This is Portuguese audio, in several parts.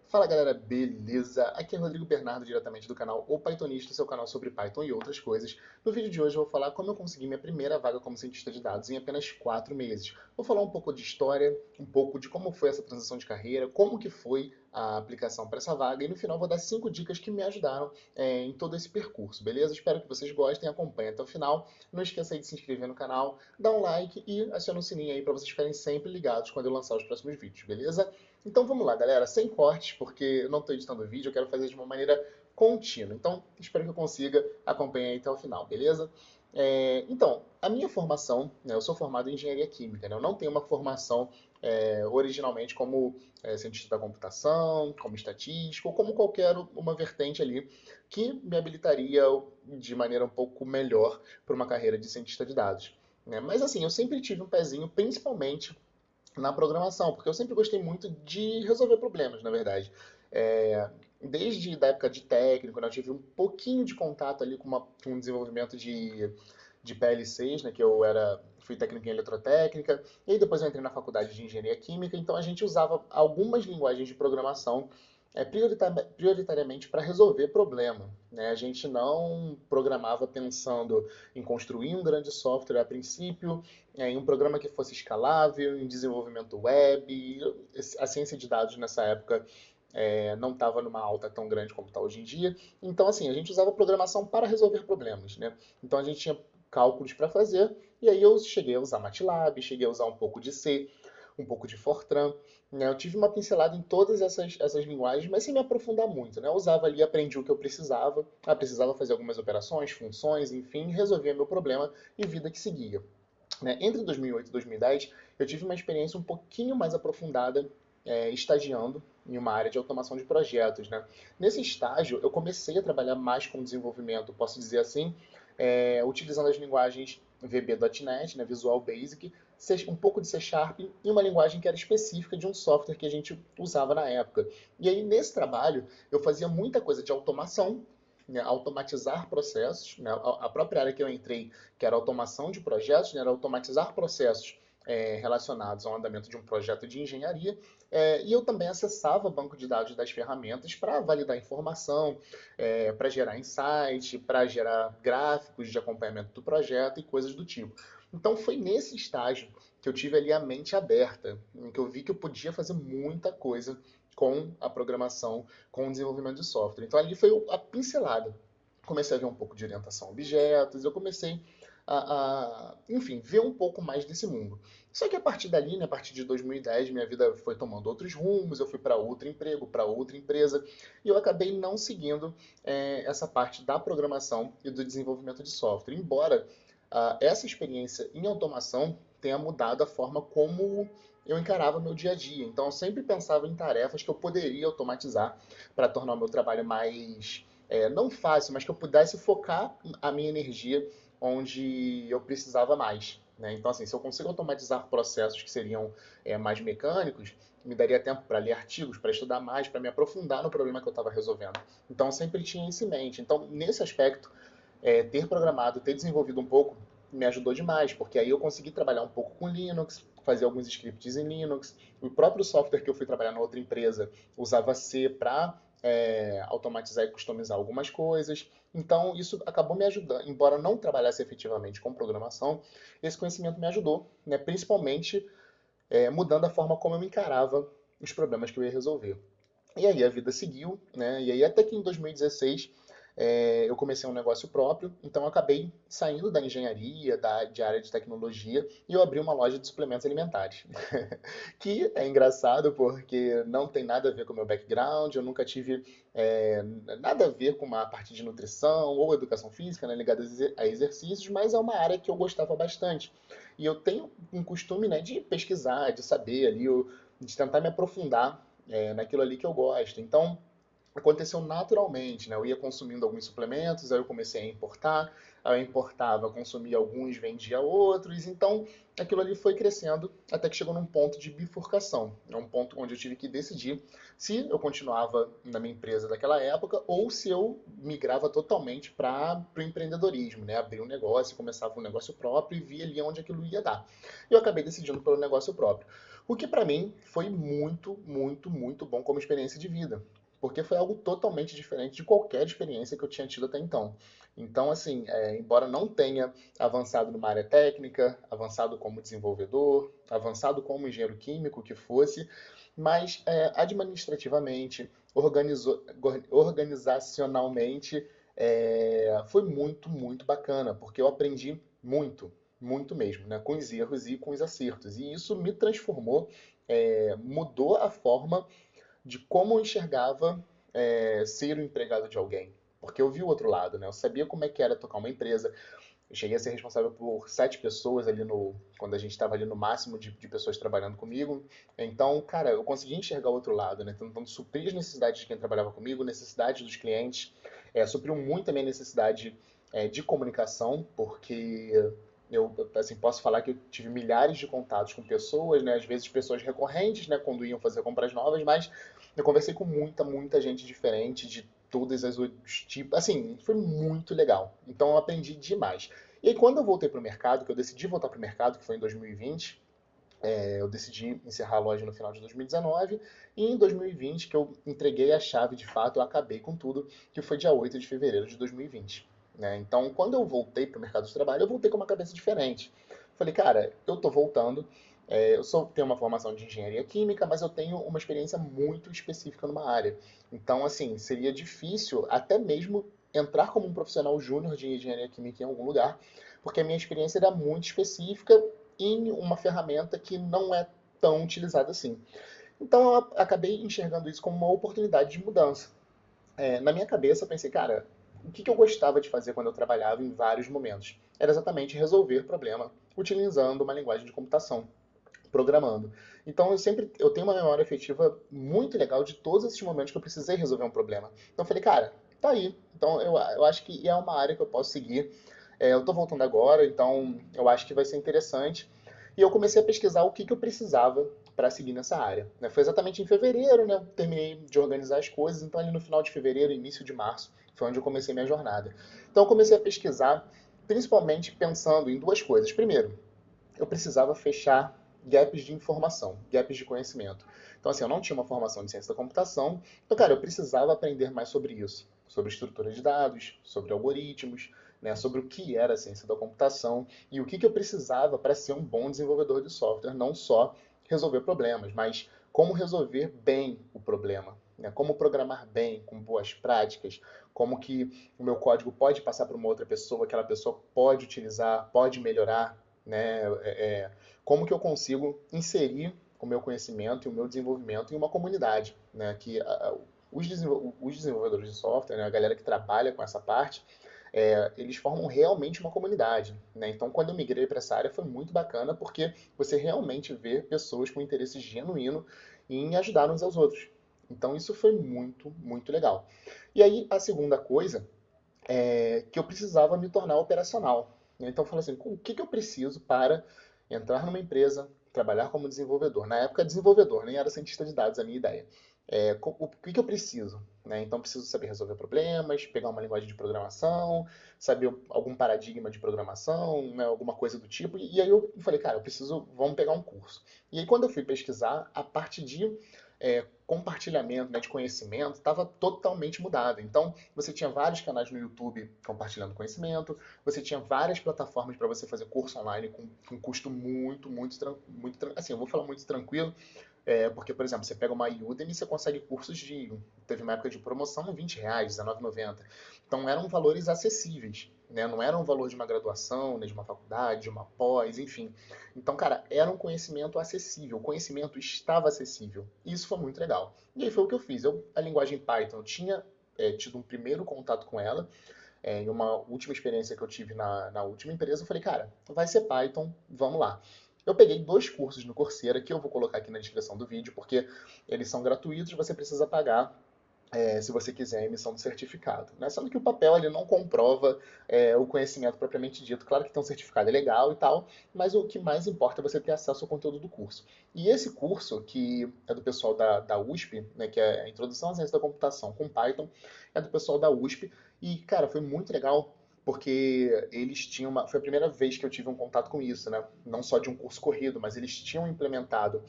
Fala galera, beleza? Aqui é Rodrigo Bernardo, diretamente do canal O Pythonista, seu canal sobre Python e outras coisas. No vídeo de hoje eu vou falar como eu consegui minha primeira vaga como cientista de dados em apenas 4 meses. Vou falar um pouco de história, um pouco de como foi essa transição de carreira, como que foi a aplicação para essa vaga e no final vou dar 5 dicas que me ajudaram em todo esse percurso, beleza? Espero que vocês gostem, acompanhem até o final. Não esqueça aí de se inscrever no canal, dar um like e aciona o sininho aí para vocês ficarem sempre ligados quando eu lançar os próximos vídeos, beleza? Então vamos lá, galera, sem cortes, porque eu não estou editando o vídeo, eu quero fazer de uma maneira contínua. Então, espero que eu consiga acompanhar aí até o final, beleza? Então, a minha formação, né, eu sou formado em engenharia química, né, eu não tenho uma formação originalmente como cientista da computação, como estatístico, ou como qualquer uma vertente ali que me habilitaria de maneira um pouco melhor para uma carreira de cientista de dados. Né? Mas assim, eu sempre tive um pezinho, principalmente na programação, porque eu sempre gostei muito de resolver problemas, na verdade. É, desde a época de técnico, né, eu tive um pouquinho de contato ali com o desenvolvimento de PL6, né, que fui técnico em eletrotécnica, e aí depois eu entrei na faculdade de engenharia química, então a gente usava algumas linguagens de programação prioritariamente para resolver problema. Né? A gente não programava pensando em construir um grande software a princípio, em um programa que fosse escalável, em desenvolvimento web. A ciência de dados nessa época não estava numa alta tão grande como está hoje em dia. Então, assim, a gente usava programação para resolver problemas, né? Então, a gente tinha cálculos para fazer, e aí eu cheguei a usar MATLAB, cheguei a usar um pouco de C, um pouco de Fortran. Né? Eu tive uma pincelada em todas essas linguagens, mas sem me aprofundar muito. Né? Eu usava ali, aprendi o que eu precisava. Precisava fazer algumas operações, funções, enfim, resolvia meu problema e vida que seguia. Né? Entre 2008 e 2010, eu tive uma experiência um pouquinho mais aprofundada estagiando em uma área de automação de projetos. Né? Nesse estágio, eu comecei a trabalhar mais com desenvolvimento, posso dizer assim, utilizando as linguagens VB.NET, né, Visual Basic, um pouco de C Sharp e uma linguagem que era específica de um software que a gente usava na época. E aí, nesse trabalho, eu fazia muita coisa de automação, né, automatizar processos. Né, a própria área que eu entrei, que era automação de projetos, né, era automatizar processos relacionados ao andamento de um projeto de engenharia, e eu também acessava o banco de dados das ferramentas para validar informação, para gerar insight, para gerar gráficos de acompanhamento do projeto e coisas do tipo. Então foi nesse estágio que eu tive ali a mente aberta, em que eu vi que eu podia fazer muita coisa com a programação, com o desenvolvimento de software. Então ali foi a pincelada. Comecei a ver um pouco de orientação a objetos, eu comecei enfim, ver um pouco mais desse mundo. Só que a partir dali, né, a partir de 2010, minha vida foi tomando outros rumos, eu fui para outro emprego, para outra empresa, e eu acabei não seguindo essa parte da programação e do desenvolvimento de software. Embora essa experiência em automação tenha mudado a forma como eu encarava meu dia a dia. Então, eu sempre pensava em tarefas que eu poderia automatizar para tornar o meu trabalho mais, não fácil, mas que eu pudesse focar a minha energia onde eu precisava mais. Né? Então, assim, se eu consigo automatizar processos que seriam mais mecânicos, me daria tempo para ler artigos, para estudar mais, para me aprofundar no problema que eu estava resolvendo. Então, eu sempre tinha isso em mente. Então, nesse aspecto, ter programado, ter desenvolvido um pouco, me ajudou demais, porque aí eu consegui trabalhar um pouco com Linux, fazer alguns scripts em Linux. O próprio software que eu fui trabalhar na outra empresa usava C para automatizar e customizar algumas coisas. Então, isso acabou me ajudando, embora não trabalhasse efetivamente com programação, esse conhecimento me ajudou, né, principalmente mudando a forma como eu encarava os problemas que eu ia resolver. E aí a vida seguiu, né? E aí até que em 2016 eu comecei um negócio próprio, então eu acabei saindo da engenharia, de área de tecnologia, e eu abri uma loja de suplementos alimentares. Que é engraçado porque não tem nada a ver com o meu background, eu nunca tive é, nada a ver com uma parte de nutrição ou educação física, né, ligada a exercícios, mas é uma área que eu gostava bastante. E eu tenho um costume, né, de pesquisar, de saber ali, de tentar me aprofundar naquilo ali que eu gosto. Então, aconteceu naturalmente, né? Eu ia consumindo alguns suplementos, aí eu comecei a importar, aí eu importava, consumia alguns, vendia outros, então aquilo ali foi crescendo até que chegou num ponto de bifurcação, é um ponto onde eu tive que decidir se eu continuava na minha empresa daquela época ou se eu migrava totalmente para o empreendedorismo, né? Abrir um negócio, começava um negócio próprio e via ali onde aquilo ia dar. E eu acabei decidindo pelo negócio próprio. O que para mim foi muito, muito, muito bom como experiência de vida, porque foi algo totalmente diferente de qualquer experiência que eu tinha tido até então. Então, assim, embora não tenha avançado numa área técnica, avançado como desenvolvedor, avançado como engenheiro químico que fosse, mas administrativamente, organizacionalmente, foi muito, muito bacana, porque eu aprendi muito, muito mesmo, né, com os erros e com os acertos. E isso me transformou, mudou a forma de como eu enxergava ser o empregado de alguém. Porque eu vi o outro lado, né? Eu sabia como é que era tocar uma empresa. Eu cheguei a ser responsável por 7 pessoas ali no, quando a gente estava ali no máximo de pessoas trabalhando comigo. Então, cara, eu consegui enxergar o outro lado, né? Tentando suprir as necessidades de quem trabalhava comigo, necessidades dos clientes. Supriu muito a minha necessidade de comunicação, porque eu assim, posso falar que eu tive milhares de contatos com pessoas, né? Às vezes pessoas recorrentes, né? Quando iam fazer compras novas, mas eu conversei com muita, muita gente diferente, de todas as outros tipos. Assim, foi muito legal. Então eu aprendi demais. E aí, quando eu voltei para o mercado, que eu decidi voltar para o mercado, que foi em 2020, eu decidi encerrar a loja no final de 2019, e em 2020, que eu entreguei a chave de fato, eu acabei com tudo, que foi dia 8 de fevereiro de 2020. Né? Então, quando eu voltei para o mercado de trabalho, eu voltei com uma cabeça diferente. Falei, cara, eu tô voltando, tenho uma formação de engenharia química, mas eu tenho uma experiência muito específica numa área. Então, assim, seria difícil até mesmo entrar como um profissional júnior de engenharia química em algum lugar, porque a minha experiência era muito específica em uma ferramenta que não é tão utilizada assim. Então eu acabei enxergando isso como uma oportunidade de mudança. Na minha cabeça eu pensei, cara, o que eu gostava de fazer quando eu trabalhava em vários momentos? Era exatamente resolver problema utilizando uma linguagem de computação, programando. Então eu tenho uma memória afetiva muito legal de todos esses momentos que eu precisei resolver um problema. Então eu falei, cara, tá aí. Então eu acho que é uma área que eu posso seguir. Eu tô voltando agora, então eu acho que vai ser interessante. E eu comecei a pesquisar o que eu precisava para seguir nessa área. Né? Foi exatamente em fevereiro, né? Eu terminei de organizar as coisas, então ali no final de fevereiro, início de março, foi onde eu comecei minha jornada. Então eu comecei a pesquisar, principalmente pensando em duas coisas. Primeiro, eu precisava fechar gaps de informação, gaps de conhecimento. Então, assim, eu não tinha uma formação de ciência da computação, então, cara, eu precisava aprender mais sobre isso, sobre estrutura de dados, sobre algoritmos, né, sobre o que era a ciência da computação e o que eu precisava para ser um bom desenvolvedor de software, não só resolver problemas, mas como resolver bem o problema, né, como programar bem, com boas práticas, como que o meu código pode passar para uma outra pessoa, aquela pessoa pode utilizar, pode melhorar, né? Como que eu consigo inserir o meu conhecimento e o meu desenvolvimento em uma comunidade, né? Que os desenvolvedores de software, né? A galera que trabalha com essa parte, eles formam realmente uma comunidade, né? Então, quando eu migrei para essa área, foi muito bacana porque você realmente vê pessoas com interesse genuíno em ajudar uns aos outros. Então, isso foi muito, muito legal. E aí, a segunda coisa que eu precisava me tornar operacional. Então eu falei assim, o que eu preciso para entrar numa empresa, trabalhar como desenvolvedor? Na época, desenvolvedor, nem era cientista de dados a minha ideia. O que eu preciso? Né? Então, preciso saber resolver problemas, pegar uma linguagem de programação, saber algum paradigma de programação, né? Alguma coisa do tipo. E aí eu falei, cara, vamos pegar um curso. E aí, quando eu fui pesquisar, a parte de compartilhamento, né, de conhecimento estava totalmente mudada. Então, você tinha vários canais no YouTube compartilhando conhecimento, você tinha várias plataformas para você fazer curso online com custo muito, assim, eu vou falar muito tranquilo, porque, por exemplo, você pega uma Udemy e você consegue cursos teve uma época de promoção, R$ 20, R$19,90. Então, eram valores acessíveis, né? Não era um valor de uma graduação, né, de uma faculdade, de uma pós, enfim. Então, cara, era um conhecimento acessível, o conhecimento estava acessível. E isso foi muito legal. E aí foi o que eu fiz. A linguagem Python, eu tinha tido um primeiro contato com ela, em uma última experiência que eu tive na última empresa, eu falei, cara, vai ser Python, vamos lá. Eu peguei 2 cursos no Coursera, que eu vou colocar aqui na descrição do vídeo, porque eles são gratuitos, você precisa pagar se você quiser a emissão do certificado, né? Sendo que o papel ele não comprova o conhecimento propriamente dito. Claro que ter um certificado é legal e tal, mas o que mais importa é você ter acesso ao conteúdo do curso. E esse curso, que é do pessoal da USP, né, que é a Introdução à Ciência da Computação com Python, é do pessoal da USP, e, cara, foi muito legal, porque eles tinham uma... Foi a primeira vez que eu tive um contato com isso, né? Não só de um curso corrido, mas eles tinham implementado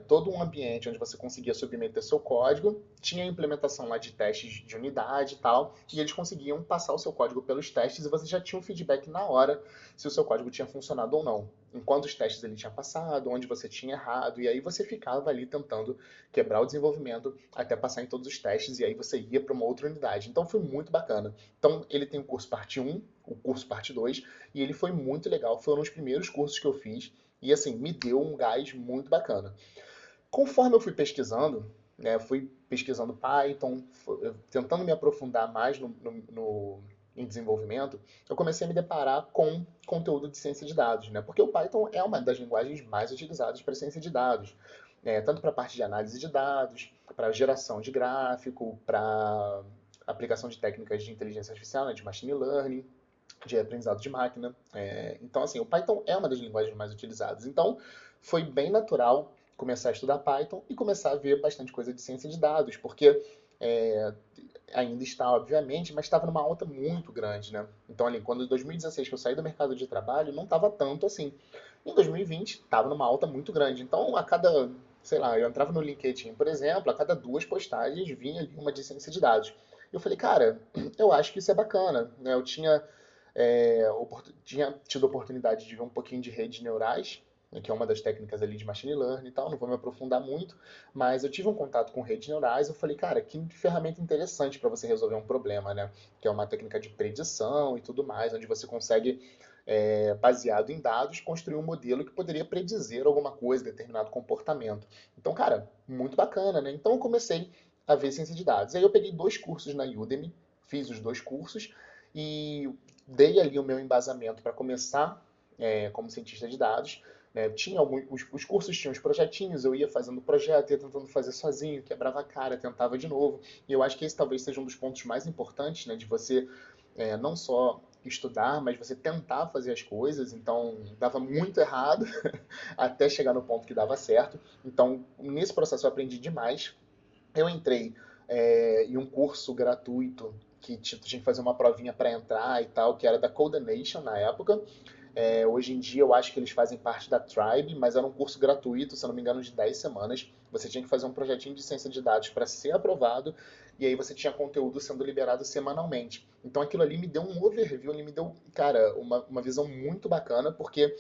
todo um ambiente onde você conseguia submeter seu código, tinha a implementação lá de testes de unidade e tal, e eles conseguiam passar o seu código pelos testes e você já tinha um feedback na hora se o seu código tinha funcionado ou não. Enquanto os testes ele tinha passado, onde você tinha errado, e aí você ficava ali tentando quebrar o desenvolvimento até passar em todos os testes, e aí você ia para uma outra unidade. Então foi muito bacana. Então ele tem o curso parte um, o curso parte 2, e ele foi muito legal. Foram os primeiros cursos que eu fiz. E assim, me deu um gás muito bacana. Conforme eu fui pesquisando, né, fui pesquisando Python, tentando me aprofundar mais em desenvolvimento, eu comecei a me deparar com conteúdo de ciência de dados, né? Porque o Python é uma das linguagens mais utilizadas para ciência de dados, né? Tanto para a parte de análise de dados, para geração de gráfico, para aplicação de técnicas de inteligência artificial, né, de machine learning, de aprendizado de máquina. Então, assim, o Python é uma das linguagens mais utilizadas. Então, foi bem natural começar a estudar Python e começar a ver bastante coisa de ciência de dados, porque é, ainda está, obviamente, mas estava numa alta muito grande, né? Então, ali, quando em 2016 que eu saí do mercado de trabalho, não estava tanto assim. Em 2020, estava numa alta muito grande. Então, a cada, sei lá, eu entrava no LinkedIn, por exemplo, a cada duas postagens vinha ali uma de ciência de dados. Eu falei, cara, eu acho que isso é bacana, né? Eu tinha tido a oportunidade de ver um pouquinho de redes neurais, né, que é uma das técnicas ali de machine learning e tal, não vou me aprofundar muito, mas eu tive um contato com redes neurais, eu falei, cara, que ferramenta interessante para você resolver um problema, né? Que é uma técnica de predição e tudo mais, onde você consegue, baseado em dados, construir um modelo que poderia predizer alguma coisa, determinado comportamento. Então, cara, muito bacana, né? Então eu comecei a ver ciência de dados. Aí eu peguei dois cursos na Udemy, fiz os dois cursos, e dei ali o meu embasamento para começar como cientista de dados. Né? Tinha os cursos tinham os projetinhos, eu ia fazendo projeto, ia tentando fazer sozinho, quebrava a cara, tentava de novo. E eu acho que esse talvez seja um dos pontos mais importantes, né, de você não só estudar, mas você tentar fazer as coisas. Então, dava muito errado até chegar no ponto que dava certo. Então, nesse processo eu aprendi demais. Eu entrei em um curso gratuito que tinha que fazer uma provinha para entrar e tal, que era da Codenation na época. Hoje em dia eu acho que eles fazem parte da Tribe, mas era um curso gratuito, se eu não me engano, de 10 semanas. Você tinha que fazer um projetinho de ciência de dados para ser aprovado, e aí você tinha conteúdo sendo liberado semanalmente. Então aquilo ali me deu um overview, ele me deu, cara, uma visão muito bacana, porque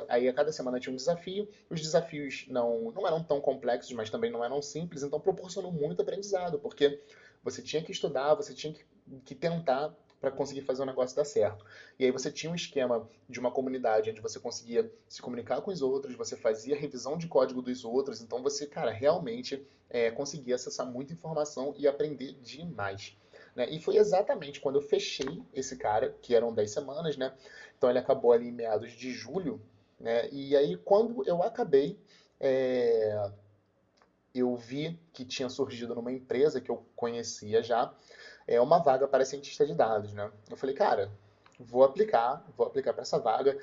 aí a cada semana tinha um desafio, os desafios não eram tão complexos, mas também não eram simples, então proporcionou muito aprendizado, porque você tinha que estudar, você tinha que tentar para conseguir fazer o negócio dar certo. E aí você tinha um esquema de uma comunidade onde você conseguia se comunicar com os outros, você fazia revisão de código dos outros, então você, cara, realmente conseguia acessar muita informação e aprender demais. Né? E foi exatamente quando eu fechei esse cara, que eram 10 semanas, né? Então ele acabou ali em meados de julho, né? E aí quando eu acabei, é, eu vi que tinha surgido numa empresa que eu conhecia já, uma vaga para cientista de dados, né? Eu falei, cara, vou aplicar para essa vaga.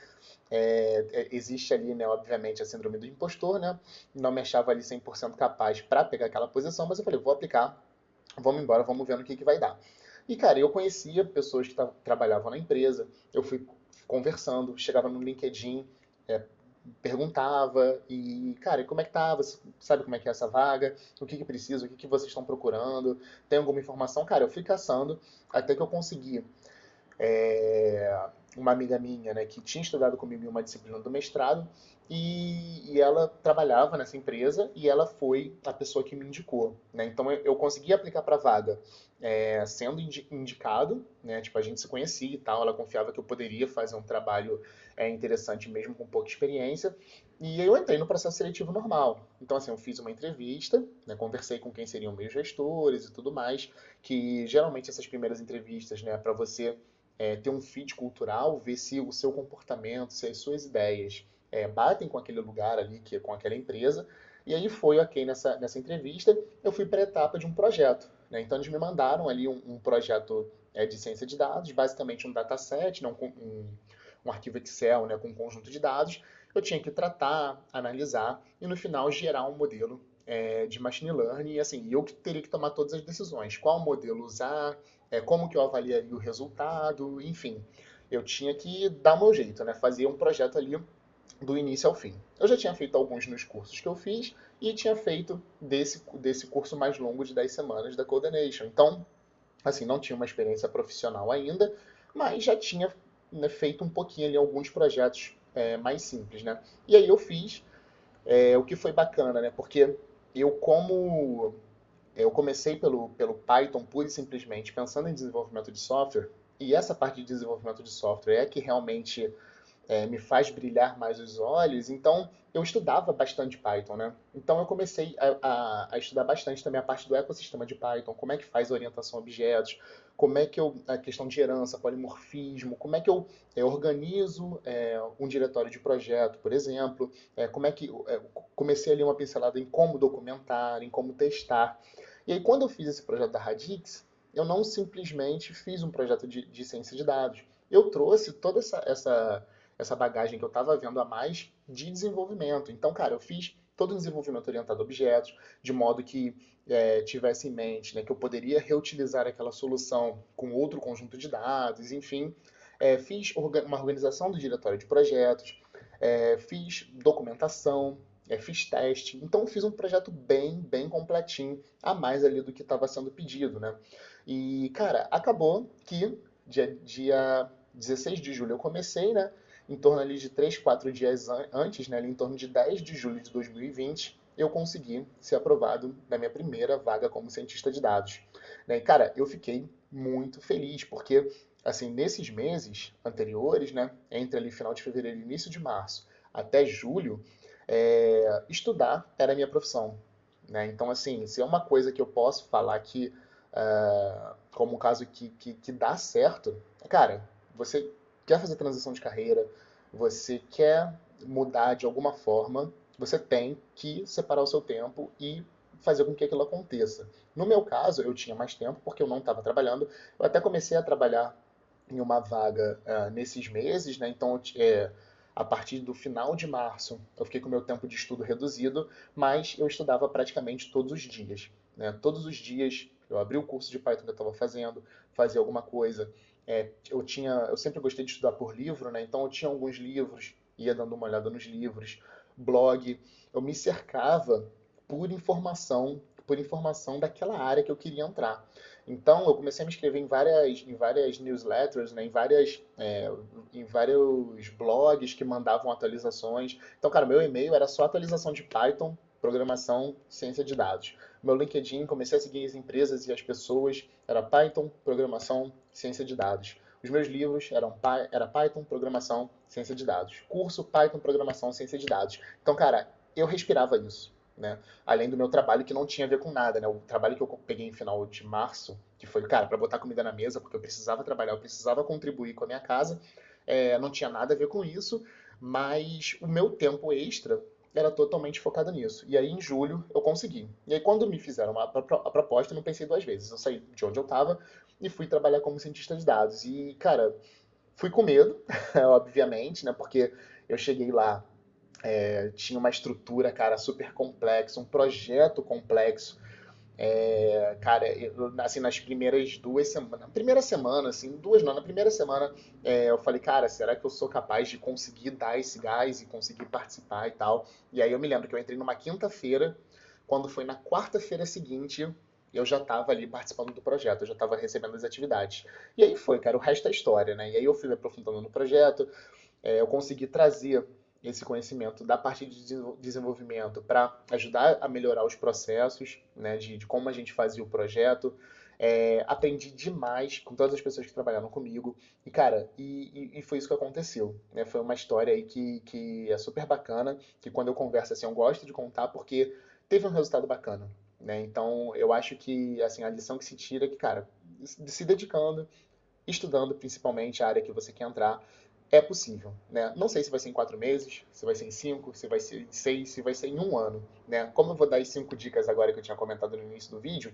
Existe ali, né, obviamente, a síndrome do impostor, né? Não me achava ali 100% capaz para pegar aquela posição, mas eu falei, vou aplicar, vamos embora, vamos ver no que vai dar. E, cara, eu conhecia pessoas que trabalhavam na empresa, eu fui conversando, chegava no LinkedIn, é, perguntava e, cara, como é que tá? Você sabe como é que é essa vaga? O que que precisa? O que que vocês estão procurando? Tem alguma informação? Cara, eu fui caçando até que eu consegui uma amiga minha, né, que tinha estudado comigo em uma disciplina do mestrado, e ela trabalhava nessa empresa e ela foi a pessoa que me indicou, né? Então eu consegui aplicar para a vaga sendo indicado, né? Tipo, a gente se conhecia e tal, ela confiava que eu poderia fazer um trabalho interessante mesmo com pouca experiência, e eu entrei no processo seletivo normal. Então, assim, eu fiz uma entrevista, né, conversei com quem seriam meus gestores e tudo mais, que geralmente essas primeiras entrevistas, né, para você ter um fit cultural, ver se o seu comportamento, se as suas ideias batem com aquele lugar ali, com aquela empresa. E aí foi ok nessa entrevista, eu fui para a etapa de um projeto, né? Então eles me mandaram ali um projeto de ciência de dados, basicamente um dataset, né? Um arquivo Excel, né? Com um conjunto de dados. Eu tinha que tratar, analisar e no final gerar um modelo de machine learning. E assim, eu que teria que tomar todas as decisões. Qual modelo usar, como que eu avaliaria o resultado, enfim. Eu tinha que dar o meu jeito, né? Fazer um projeto ali do início ao fim. Eu já tinha feito alguns nos cursos que eu fiz e tinha feito desse curso mais longo de 10 semanas da Codenation. Então, assim, não tinha uma experiência profissional ainda, mas já tinha, né, feito um pouquinho ali alguns projetos mais simples, né? E aí eu fiz o que foi bacana, né? Porque eu comecei pelo Python pura e simplesmente pensando em desenvolvimento de software, e essa parte de desenvolvimento de software é que realmente me faz brilhar mais os olhos, então eu estudava bastante Python, né? Então eu comecei a estudar bastante também a parte do ecossistema de Python, como é que faz a orientação a objetos, como é que a questão de herança, polimorfismo, como é que eu organizo um diretório de projeto, por exemplo, como é que comecei ali uma pincelada em como documentar, em como testar. E aí quando eu fiz esse projeto da Radix, eu não simplesmente fiz um projeto de ciência de dados. Eu trouxe toda essa bagagem que eu estava vendo a mais de desenvolvimento. Então, cara, eu fiz todo o desenvolvimento orientado a objetos, de modo que tivesse em mente, né, que eu poderia reutilizar aquela solução com outro conjunto de dados, enfim. Fiz uma organização do diretório de projetos, fiz documentação, fiz teste. Então, fiz um projeto bem completinho, a mais ali do que estava sendo pedido, né? E, cara, acabou que dia 16 de julho eu comecei, né? Em torno ali de 3, 4 dias antes, né, ali em torno de 10 de julho de 2020, eu consegui ser aprovado na minha primeira vaga como cientista de dados. Né? E, cara, eu fiquei muito feliz, porque, assim, nesses meses anteriores, né, entre ali final de fevereiro e início de março até julho, estudar era a minha profissão. Né? Então, assim, se é uma coisa que eu posso falar que, como um caso que dá certo, cara, você quer fazer transição de carreira, você quer mudar de alguma forma, você tem que separar o seu tempo e fazer com que aquilo aconteça. No meu caso, eu tinha mais tempo porque eu não estava trabalhando. Eu até comecei a trabalhar em uma vaga nesses meses, né? Então, a partir do final de março, eu fiquei com o meu tempo de estudo reduzido, mas eu estudava praticamente todos os dias. Né? Todos os dias eu abri o curso de Python que eu estava fazendo, fazia alguma coisa. Eu sempre gostei de estudar por livro, né? Então eu tinha alguns livros, ia dando uma olhada nos livros, blog. Eu me cercava por informação daquela área que eu queria entrar. Então eu comecei a me inscrever em várias newsletters, né? Em vários blogs que mandavam atualizações. Então, cara, meu e-mail era só atualização de Python, programação, ciência de dados. Meu LinkedIn, comecei a seguir as empresas e as pessoas, era Python, programação, ciência de dados. Os meus livros era Python, programação, ciência de dados. Curso Python, programação, ciência de dados. Então, cara, eu respirava isso. Né? Além do meu trabalho que não tinha a ver com nada, né? O trabalho que eu peguei em final de março, que foi, cara, para botar comida na mesa, porque eu precisava trabalhar, eu precisava contribuir com a minha casa, não tinha nada a ver com isso, mas o meu tempo extra era totalmente focado nisso. E aí, em julho, eu consegui. E aí, quando me fizeram a proposta, eu não pensei duas vezes. Eu saí de onde eu estava e fui trabalhar como cientista de dados. E, cara, fui com medo, obviamente, né? Porque eu cheguei lá, tinha uma estrutura, cara, super complexa, um projeto complexo. Cara, assim, nas primeiras 2 semanas, na primeira semana, assim, duas não, na primeira semana, eu falei, cara, será que eu sou capaz de conseguir dar esse gás e conseguir participar e tal? E aí eu me lembro que eu entrei numa quinta-feira, quando foi na quarta-feira seguinte, eu já estava ali participando do projeto, eu já estava recebendo as atividades. E aí foi, cara, o resto é história, né? E aí eu fui me aprofundando no projeto, eu consegui trazer esse conhecimento da parte de desenvolvimento para ajudar a melhorar os processos, né, de como a gente fazia o projeto. Aprendi demais com todas as pessoas que trabalharam comigo. E, cara, e foi isso que aconteceu. Né? Foi uma história aí que é super bacana, que quando eu converso assim, eu gosto de contar porque teve um resultado bacana. Né? Então, eu acho que assim, a lição que se tira é que, cara, se dedicando, estudando principalmente a área que você quer entrar, é possível, né? Não sei se vai ser em 4 meses, se vai ser em 5, se vai ser em 6, se vai ser em um ano, né? Como eu vou dar as 5 dicas agora que eu tinha comentado no início do vídeo,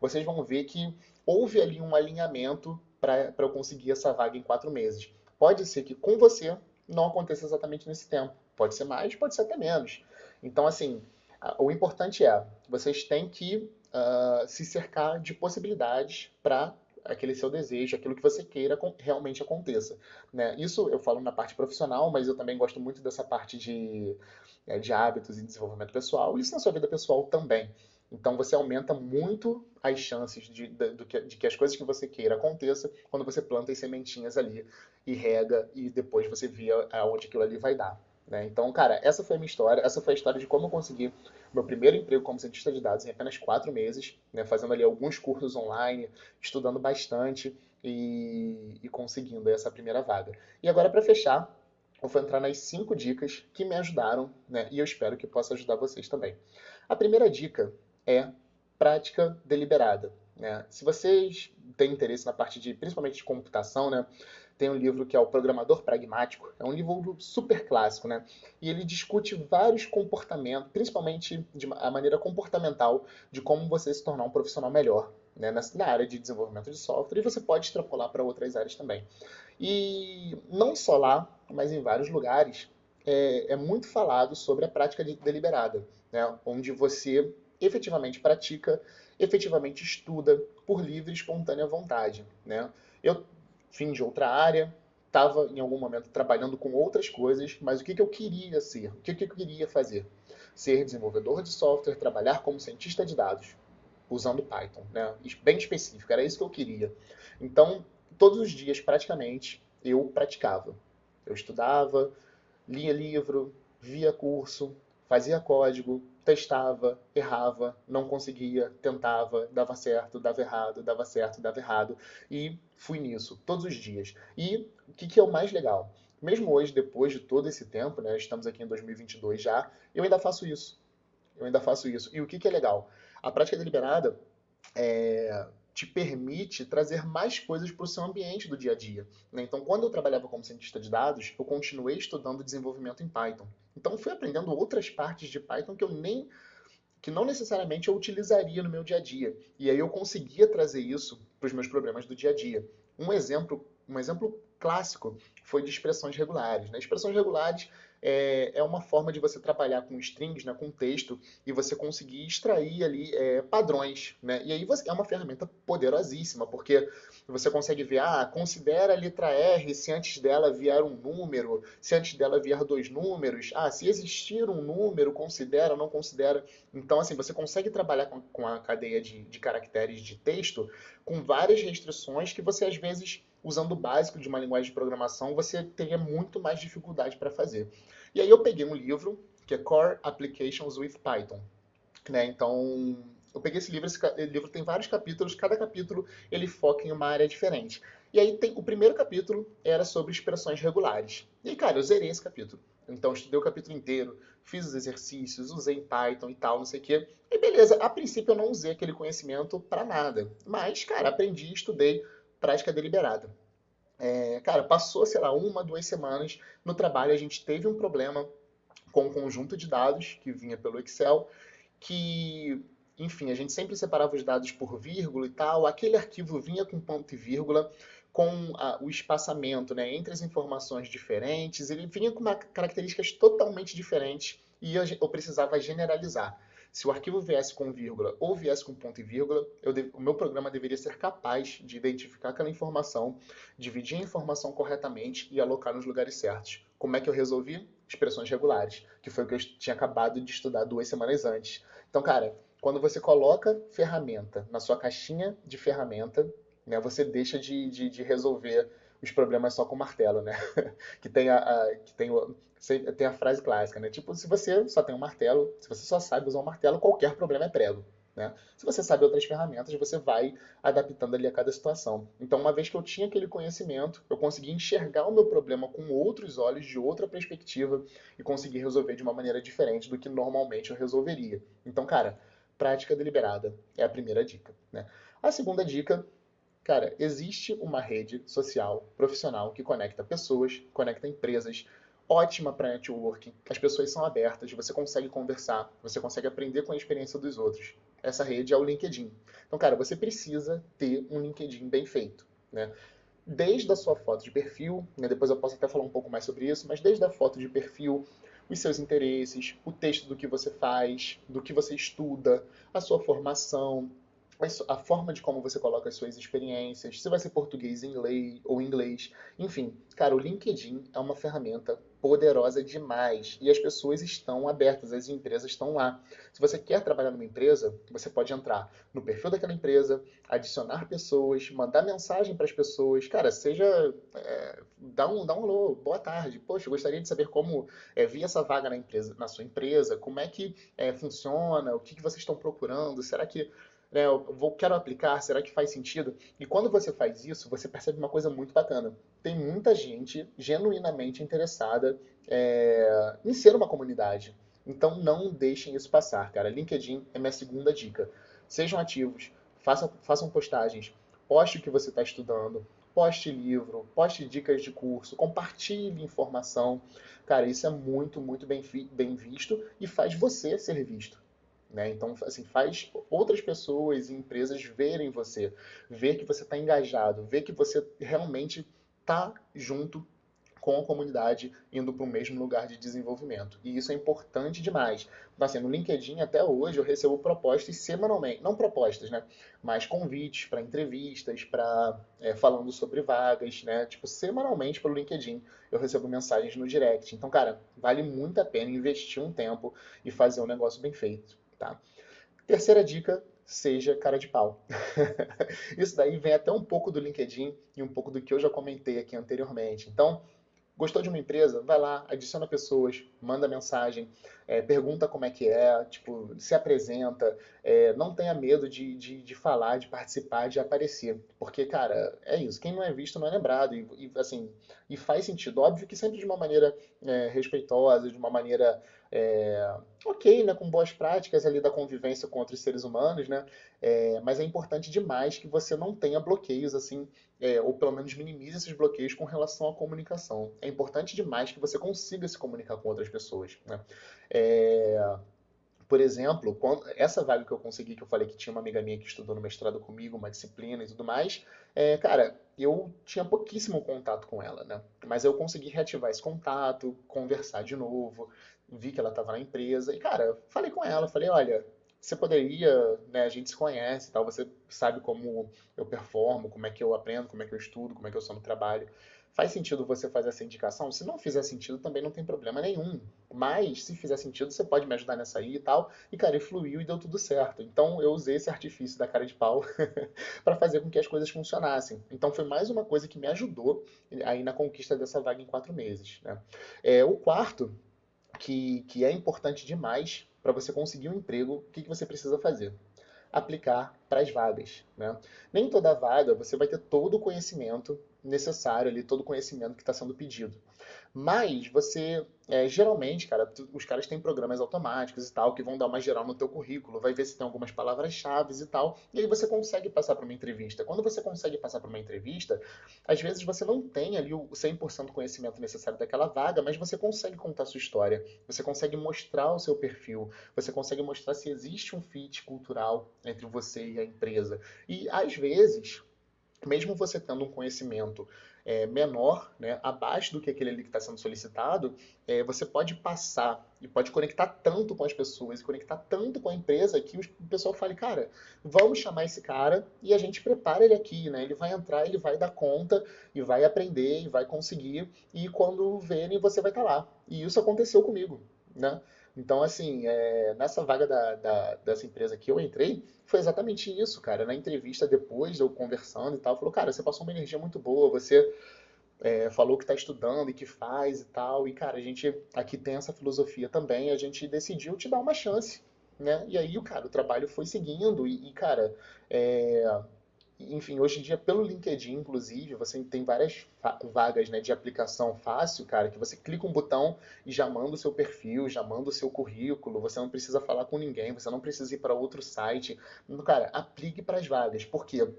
vocês vão ver que houve ali um alinhamento para eu conseguir essa vaga em 4 meses. Pode ser que com você não aconteça exatamente nesse tempo. Pode ser mais, pode ser até menos. Então, assim, o importante é, vocês têm que se cercar de possibilidades para aquele seu desejo, aquilo que você queira realmente aconteça, né? Isso eu falo na parte profissional, mas eu também gosto muito dessa parte de hábitos e desenvolvimento pessoal, e isso na sua vida pessoal também. Então você aumenta muito as chances de que as coisas que você queira aconteça quando você planta as sementinhas ali e rega e depois você vê aonde aquilo ali vai dar. Né? Então, cara, essa foi a minha história. Essa foi a história de como eu consegui meu primeiro emprego como cientista de dados em apenas 4 meses, né? Fazendo ali alguns cursos online, estudando bastante e conseguindo essa primeira vaga. E agora, para fechar, eu vou entrar nas 5 dicas que me ajudaram, né? E eu espero que possa ajudar vocês também. A primeira dica é prática deliberada. Né? Se vocês têm interesse na parte de, principalmente de computação, né? Tem um livro que é o Programador Pragmático. É um livro super clássico, né? E ele discute vários comportamentos, principalmente a maneira comportamental de como você se tornar um profissional melhor, né? Na área de desenvolvimento de software. E você pode extrapolar para outras áreas também. E não só lá, mas em vários lugares, é muito falado sobre a prática deliberada, né? Onde você efetivamente pratica, efetivamente estuda por livre e espontânea vontade, né? Eu vim de outra área, estava em algum momento trabalhando com outras coisas, mas o que eu queria ser? O que eu queria fazer? Ser desenvolvedor de software, trabalhar como cientista de dados, usando Python, né? Bem específico, era isso que eu queria. Então, todos os dias, praticamente, eu praticava. Eu estudava, lia livro, via curso, fazia código, testava, errava, não conseguia, tentava, dava certo, dava errado, dava certo, dava errado. E fui nisso, todos os dias. E o que é o mais legal? Mesmo hoje, depois de todo esse tempo, né, estamos aqui em 2022 já, eu ainda faço isso. Eu ainda faço isso. E o que é legal? A prática deliberada te permite trazer mais coisas para o seu ambiente do dia a dia. Né? Então, quando eu trabalhava como cientista de dados, eu continuei estudando desenvolvimento em Python. Então, fui aprendendo outras partes de Python que não necessariamente eu utilizaria no meu dia a dia. E aí eu conseguia trazer isso para os meus problemas do dia a dia. Um exemplo clássico foi de expressões regulares. Né? Expressões regulares é uma forma de você trabalhar com strings, né, com texto, e você conseguir extrair ali padrões. Né? E aí é uma ferramenta poderosíssima, porque você consegue ver, considera a letra R se antes dela vier um número, se antes dela vier 2 números, se existir um número, considera ou não considera. Então, assim, você consegue trabalhar com a cadeia de caracteres de texto com várias restrições que você, às vezes, usando o básico de uma linguagem de programação, você teria muito mais dificuldade para fazer. E aí eu peguei um livro que é Core Applications with Python. Né? Então, eu peguei esse livro tem vários capítulos, cada capítulo ele foca em uma área diferente. E aí o primeiro capítulo era sobre expressões regulares. E, cara, eu zerei esse capítulo. Então, eu estudei o capítulo inteiro, fiz os exercícios, usei Python e tal, não sei o quê. E beleza, a princípio eu não usei aquele conhecimento para nada. Mas, cara, aprendi, estudei, prática deliberada. Cara, passou, sei lá, 1, 2 semanas no trabalho, a gente teve um problema com um conjunto de dados que vinha pelo Excel que, enfim, a gente sempre separava os dados por vírgula e tal. Aquele arquivo vinha com ponto e vírgula, com o espaçamento, né, entre as informações diferentes. Ele vinha com características totalmente diferentes e eu precisava generalizar. Se o arquivo viesse com vírgula ou viesse com ponto e vírgula, o meu programa deveria ser capaz de identificar aquela informação, dividir a informação corretamente e alocar nos lugares certos. Como é que eu resolvi? Expressões regulares, que foi o que eu tinha acabado de estudar 2 semanas antes. Então, cara, quando você coloca ferramenta na sua caixinha de ferramenta, né, você deixa de resolver os problemas só com martelo, né? Que tem tem a frase clássica, né? Tipo, se você só tem um martelo, se você só sabe usar um martelo, qualquer problema é prego. Né? Se você sabe outras ferramentas, você vai adaptando ali a cada situação. Então, uma vez que eu tinha aquele conhecimento, eu consegui enxergar o meu problema com outros olhos, de outra perspectiva, e conseguir resolver de uma maneira diferente do que normalmente eu resolveria. Então, cara, prática deliberada é a primeira dica. Né? A segunda dica Cara, existe uma rede social, profissional, que conecta pessoas, conecta empresas, ótima para networking. As pessoas são abertas, você consegue conversar, você consegue aprender com a experiência dos outros. Essa rede é o LinkedIn. Então, cara, você precisa ter um LinkedIn bem feito, né? Desde a sua foto de perfil, né, depois eu posso até falar um pouco mais sobre isso, mas desde a foto de perfil, os seus interesses, o texto do que você faz, do que você estuda, a sua formação, a forma de como você coloca as suas experiências, se vai ser português ou inglês, enfim, cara, o LinkedIn é uma ferramenta poderosa demais e as pessoas estão abertas, as empresas estão lá. Se você quer trabalhar numa empresa, você pode entrar no perfil daquela empresa, adicionar pessoas, mandar mensagem para as pessoas, cara, dá um alô, boa tarde, poxa, eu gostaria de saber como vi essa vaga na empresa, na sua empresa, como é que funciona, o que que vocês estão procurando, será que quero aplicar, será que faz sentido? E quando você faz isso, você percebe uma coisa muito bacana. Tem muita gente genuinamente interessada em ser uma comunidade. Então não deixem isso passar, cara. LinkedIn é minha segunda dica. Sejam ativos, façam postagens, poste o que você está estudando, poste livro, poste dicas de curso, compartilhe informação. Cara, isso é muito, muito bem visto e faz você ser visto. Né? Então, assim, faz outras pessoas e empresas verem você, ver que você está engajado, ver que você realmente está junto com a comunidade, indo para o mesmo lugar de desenvolvimento. E isso é importante demais. Então, assim, no LinkedIn, até hoje, eu recebo propostas semanalmente, não propostas, né? Mas convites para entrevistas, falando sobre vagas, né? Tipo, semanalmente pelo LinkedIn eu recebo mensagens no direct. Então, cara, vale muito a pena investir um tempo e fazer um negócio bem feito. Tá? Terceira dica, seja cara de pau. Isso daí vem até um pouco do LinkedIn e um pouco do que eu já comentei aqui anteriormente. Então, gostou de uma empresa? Vai lá, adiciona pessoas, manda mensagem, pergunta como é que é, tipo, se apresenta, não tenha medo de falar, de participar, de aparecer. Porque, cara, é isso. Quem não é visto não é lembrado. Assim, e faz sentido. Óbvio que sempre de uma maneira respeitosa, de uma maneira ok, né, com boas práticas ali da convivência com outros seres humanos, né? Mas é importante demais que você não tenha bloqueios assim ou pelo menos minimize esses bloqueios com relação à comunicação. É importante demais que você consiga se comunicar com outras pessoas. Né? É, por exemplo, essa vaga que eu consegui, que eu falei que tinha uma amiga minha que estudou no mestrado comigo, uma disciplina e tudo mais, cara, eu tinha pouquíssimo contato com ela, né? Mas eu consegui reativar esse contato, conversar de novo, vi que ela estava na empresa e, cara, falei com ela, falei, olha, você poderia, né, a gente se conhece e tal, você sabe como eu performo, como é que eu aprendo, como é que eu estudo, como é que eu sou no trabalho. Faz sentido você fazer essa indicação? Se não fizer sentido, também não tem problema nenhum. Mas, se fizer sentido, você pode me ajudar nessa aí e tal. E, cara, e fluiu e deu tudo certo. Então, eu usei esse artifício da cara de pau para fazer com que as coisas funcionassem. Então, foi mais uma coisa que me ajudou aí na conquista dessa vaga em 4 meses. Né? O quarto, que é importante demais para você conseguir um emprego, o que você precisa fazer? Aplicar para as vagas. Né? Nem toda vaga você vai ter todo o conhecimento necessário ali, todo o conhecimento que está sendo pedido. Mas você, geralmente, cara, os caras têm programas automáticos e tal, que vão dar uma geral no teu currículo, vai ver se tem algumas palavras-chave e tal, e aí você consegue passar para uma entrevista. Quando você consegue passar para uma entrevista, às vezes você não tem ali o 100% do conhecimento necessário daquela vaga, mas você consegue contar a sua história, você consegue mostrar o seu perfil, você consegue mostrar se existe um fit cultural entre você e a empresa. E às vezes, mesmo você tendo um conhecimento menor, né, abaixo do que aquele ali que está sendo solicitado, você pode passar e pode conectar tanto com as pessoas e conectar tanto com a empresa que o pessoal fale, cara, vamos chamar esse cara e a gente prepara ele aqui, né? Ele vai entrar, ele vai dar conta e vai aprender e vai conseguir e quando verem você vai estar lá. E isso aconteceu comigo, né? Então, assim, nessa vaga dessa empresa que eu entrei, foi exatamente isso, cara. Na entrevista depois, eu conversando e tal, falou, cara, você passou uma energia muito boa, você falou que está estudando e que faz e tal. E, cara, a gente aqui tem essa filosofia também, a gente decidiu te dar uma chance, né? E aí, o trabalho foi seguindo cara, é, enfim, hoje em dia, pelo LinkedIn, inclusive, você tem várias vagas, né, de aplicação fácil, cara, que você clica um botão e já manda o seu perfil, já manda o seu currículo, você não precisa falar com ninguém, você não precisa ir para outro site. Cara, aplique para as vagas. Por quê?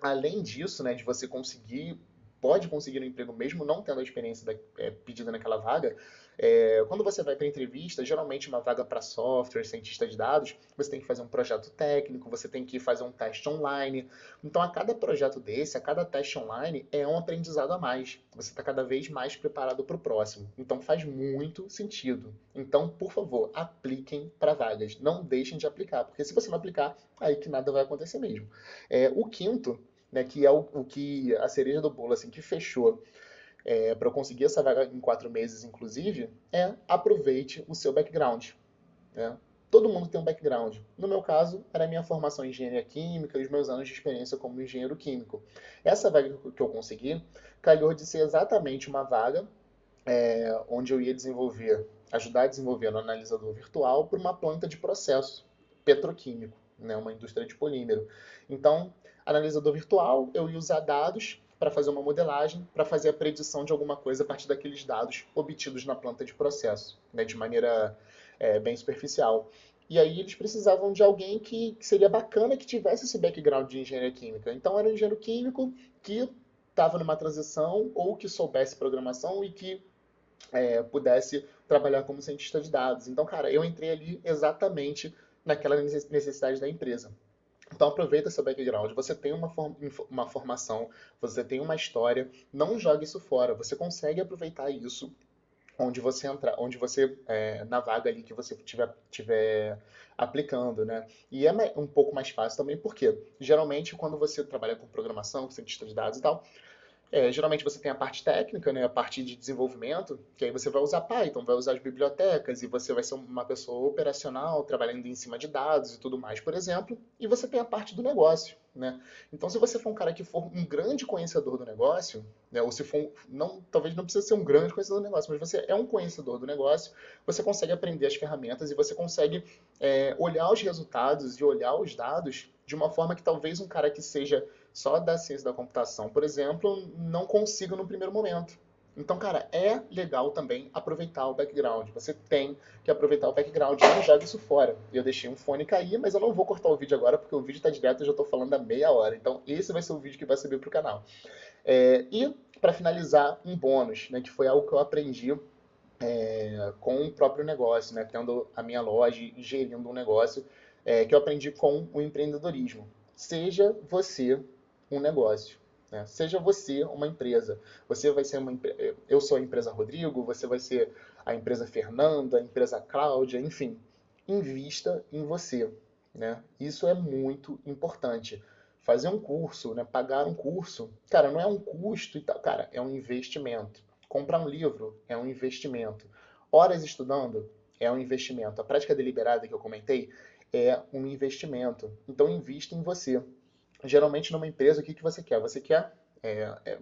além disso, né, de você conseguir, pode conseguir um emprego mesmo não tendo a experiência pedida naquela vaga, quando você vai para entrevista, geralmente uma vaga para software, cientista de dados, você tem que fazer um projeto técnico, você tem que fazer um teste online. Então, a cada projeto desse, a cada teste online, é um aprendizado a mais. Você está cada vez mais preparado para o próximo. Então, faz muito sentido. Então, por favor, apliquem para vagas. Não deixem de aplicar, porque se você não aplicar, aí que nada vai acontecer mesmo. O quinto, né, que é o que a cereja do bolo, assim, que fechou para eu conseguir essa vaga em 4 meses, inclusive, aproveite o seu background. Né? Todo mundo tem um background. No meu caso, era a minha formação em engenharia química e os meus anos de experiência como engenheiro químico. Essa vaga que eu consegui calhou de ser exatamente uma vaga onde eu ia desenvolver, ajudar a desenvolver no analisador virtual para uma planta de processo petroquímico, né, uma indústria de polímero. Então, analisador virtual, eu ia usar dados para fazer uma modelagem, para fazer a predição de alguma coisa a partir daqueles dados obtidos na planta de processo, né, de maneira bem superficial. E aí eles precisavam de alguém que seria bacana que tivesse esse background de engenharia química. Então era um engenheiro químico que estava numa transição ou que soubesse programação e que pudesse trabalhar como cientista de dados. Então, cara, eu entrei ali exatamente naquela necessidade da empresa. Então aproveita seu background, você tem uma formação, você tem uma história, não jogue isso fora, você consegue aproveitar isso onde você entrar, onde você na vaga ali que você tiver aplicando, né? E é um pouco mais fácil também, porque geralmente quando você trabalha com programação, com cientista de dados e tal, geralmente você tem a parte técnica, né, a parte de desenvolvimento, que aí você vai usar Python, vai usar as bibliotecas e você vai ser uma pessoa operacional, trabalhando em cima de dados e tudo mais, por exemplo. E você tem a parte do negócio, né? Então, se você for um cara que for um grande conhecedor do negócio, né, ou se for, não, talvez não precisa ser um grande conhecedor do negócio, mas você é um conhecedor do negócio, você consegue aprender as ferramentas e você consegue olhar os resultados e olhar os dados de uma forma que talvez um cara que seja só da ciência da computação, por exemplo, não consigo no primeiro momento. Então, cara, é legal também aproveitar o background. Você tem que aproveitar o background e não joga isso fora. Eu deixei um fone cair, mas eu não vou cortar o vídeo agora porque o vídeo está direto e eu já estou falando há meia hora. Então, esse vai ser o vídeo que vai subir para o canal. E, para finalizar, um bônus, né, que foi algo que eu aprendi com o próprio negócio, né, tendo a minha loja e gerindo um negócio, que eu aprendi com o empreendedorismo. Seja você um negócio. Né? Seja você uma empresa. Você vai ser eu sou a empresa Rodrigo, você vai ser a empresa Fernanda, a empresa Cláudia, enfim. Invista em você. Né? Isso é muito importante. Fazer um curso, né? Pagar um curso, cara, não é um custo e tal, cara, é um investimento. Comprar um livro é um investimento. Horas estudando é um investimento. A prática deliberada que eu comentei é um investimento. Então, invista em você. Geralmente, numa empresa, o que que você quer? Você quer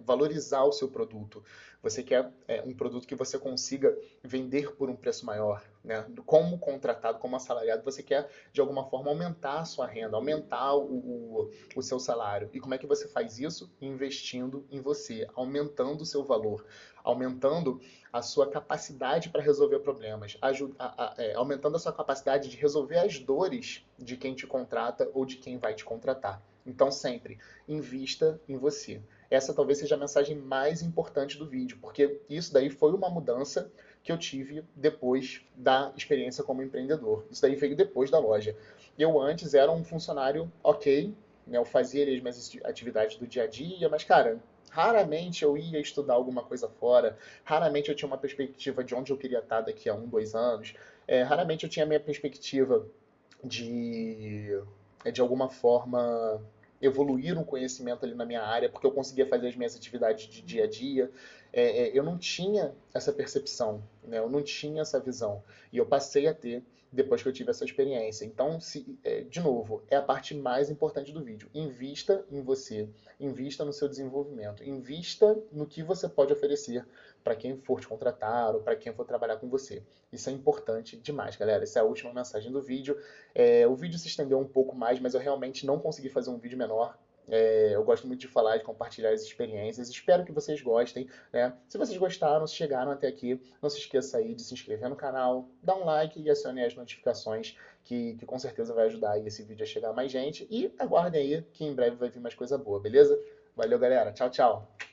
valorizar o seu produto. Você quer um produto que você consiga vender por um preço maior. Né? Como contratado, como assalariado, você quer, de alguma forma, aumentar a sua renda, aumentar o seu salário. E como é que você faz isso? Investindo em você, aumentando o seu valor, aumentando a sua capacidade para resolver problemas, aumentando a sua capacidade de resolver as dores de quem te contrata ou de quem vai te contratar. Então, sempre, invista em você. Essa talvez seja a mensagem mais importante do vídeo, porque isso daí foi uma mudança que eu tive depois da experiência como empreendedor. Isso daí veio depois da loja. Eu antes era um funcionário ok, né, eu fazia ali as minhas atividades do dia a dia, mas, cara, raramente eu ia estudar alguma coisa fora, raramente eu tinha uma perspectiva de onde eu queria estar daqui a 1, 2 anos, raramente eu tinha a minha perspectiva de, de alguma forma, evoluir um conhecimento ali na minha área, porque eu conseguia fazer as minhas atividades de dia a dia. Eu não tinha essa percepção, né? Eu não tinha essa visão. E eu passei a ter depois que eu tive essa experiência. Então, de novo, é a parte mais importante do vídeo. Invista em você, invista no seu desenvolvimento, invista no que você pode oferecer para quem for te contratar ou para quem for trabalhar com você. Isso é importante demais, galera. Essa é a última mensagem do vídeo. O vídeo se estendeu um pouco mais, mas eu realmente não consegui fazer um vídeo menor. Eu gosto muito de falar, de compartilhar as experiências. Espero que vocês gostem, né? Se vocês gostaram, se chegaram até aqui, não se esqueça aí de se inscrever no canal, dar um like e acione as notificações, que com certeza vai ajudar aí esse vídeo a chegar a mais gente. E aguardem aí que em breve vai vir mais coisa boa, beleza? Valeu, galera. Tchau, tchau.